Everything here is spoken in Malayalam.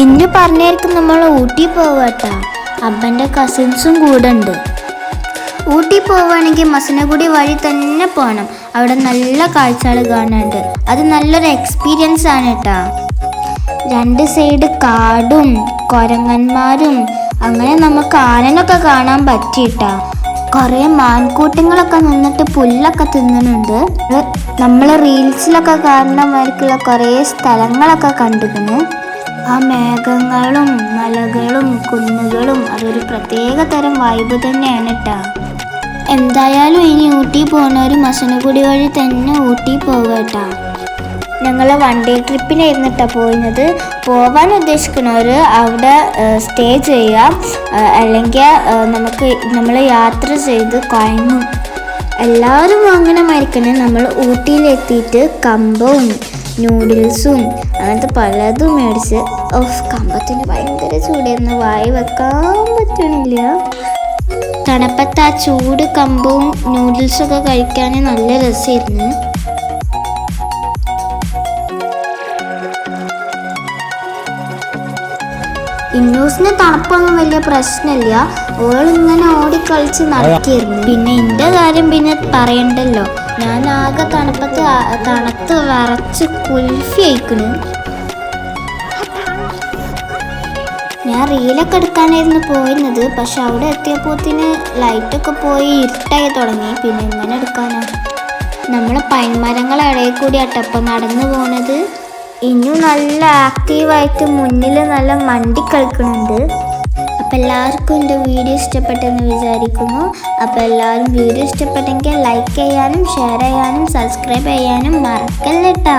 ഇന്ന് പറഞ്ഞായിരിക്കും നമ്മൾ ഊട്ടി പോവാട്ടാ. അപ്പൻ്റെ കസിൻസും കൂടെ ഉണ്ട്. ഊട്ടി പോവുകയാണെങ്കിൽ മസനഗുഡി വഴി തന്നെ പോകണം. അവിടെ നല്ല കാഴ്ചകൾ കാണാനുണ്ട്. അത് നല്ലൊരു എക്സ്പീരിയൻസ് ആണ് കേട്ടാ. രണ്ട് സൈഡ് കാടും കുരങ്ങന്മാരും അങ്ങനെ നമുക്ക് ആനനൊക്കെ കാണാൻ പറ്റിയിട്ടാ. കുറേ മാൻകൂട്ടങ്ങളൊക്കെ നിന്നിട്ട് പുല്ലൊക്കെ തിന്നുന്നുണ്ട്. നമ്മൾ റീൽസിലൊക്കെ കാണുന്നമാർക്കുള്ള കുറേ സ്ഥലങ്ങളൊക്കെ കണ്ടിരുന്നു. ആ മേഘങ്ങളും മലകളും കുന്നുകളും അതൊരു പ്രത്യേക തരം വൈബ് തന്നെയാണ് കേട്ടോ. എന്തായാലും ഇനി ഊട്ടി പോകുന്നവർ മസനഗുഡി വഴി തന്നെ ഊട്ടി പോകട്ടാ. ഞങ്ങൾ വൺ ഡേ ട്രിപ്പിനായിരുന്നു കേട്ടോ പോയിരുന്നത്. പോകാൻ ഉദ്ദേശിക്കുന്നവർ അവിടെ സ്റ്റേ ചെയ്യാം, അല്ലെങ്കിൽ നമ്മൾ യാത്ര ചെയ്ത് കുഴങ്ങും. എല്ലാവരും അങ്ങനെ മരിക്കണേ. നമ്മൾ ഊട്ടിയിലെത്തിയിട്ട് കമ്പവും നൂഡിൽസും അങ്ങനത്തെ പലതും മേടിച്ച് കമ്പത്തിന് ഭയങ്കര ചൂടായിരുന്നു, വായി വെക്കാൻ പറ്റണില്ല. തണുപ്പത്ത് ആ ചൂട് കമ്പവും നൂഡിൽസൊക്കെ കഴിക്കാൻ നല്ല രസമായിരുന്നു. ഇന്നൂസിന് തണുപ്പൊന്നും വലിയ പ്രശ്നമില്ല. ഓളിങ്ങനെ ഓടിക്കളിച്ച് നടക്കിയിരുന്നു. പിന്നെ എൻ്റെ കാര്യം പിന്നെ പറയണ്ടല്ലോ, ഞാൻ ആകെ തണുത്ത് വിറച്ച് കുൽഫി അയക്കണ്. ഞാൻ റീലൊക്കെ എടുക്കാനായിരുന്നു പോയിരുന്നത്. പക്ഷെ അവിടെ എത്തിയപ്പോത്തിന് ലൈറ്റൊക്കെ പോയി ഇരുട്ടായി തുടങ്ങി. പിന്നെ എങ്ങനെ എടുക്കാനോ? നമ്മൾ പൈൻമരങ്ങളിടയിൽ കൂടി അട്ടപ്പം നടന്നു പോണത്. ഇനിയും നല്ല ആക്റ്റീവായിട്ട് മുന്നിൽ നല്ല മണ്ടി കളിക്കുന്നുണ്ട്. അപ്പം എല്ലാവർക്കും എൻ്റെ വീഡിയോ ഇഷ്ടപ്പെട്ടെന്ന് വിചാരിക്കുന്നു. അപ്പോൾ എല്ലാവരും വീഡിയോ ഇഷ്ടപ്പെട്ടെങ്കിൽ ലൈക്ക് ചെയ്യാനും ഷെയർ ചെയ്യാനും സബ്സ്ക്രൈബ് ചെയ്യാനും മറക്കല്ലേട്ടാ.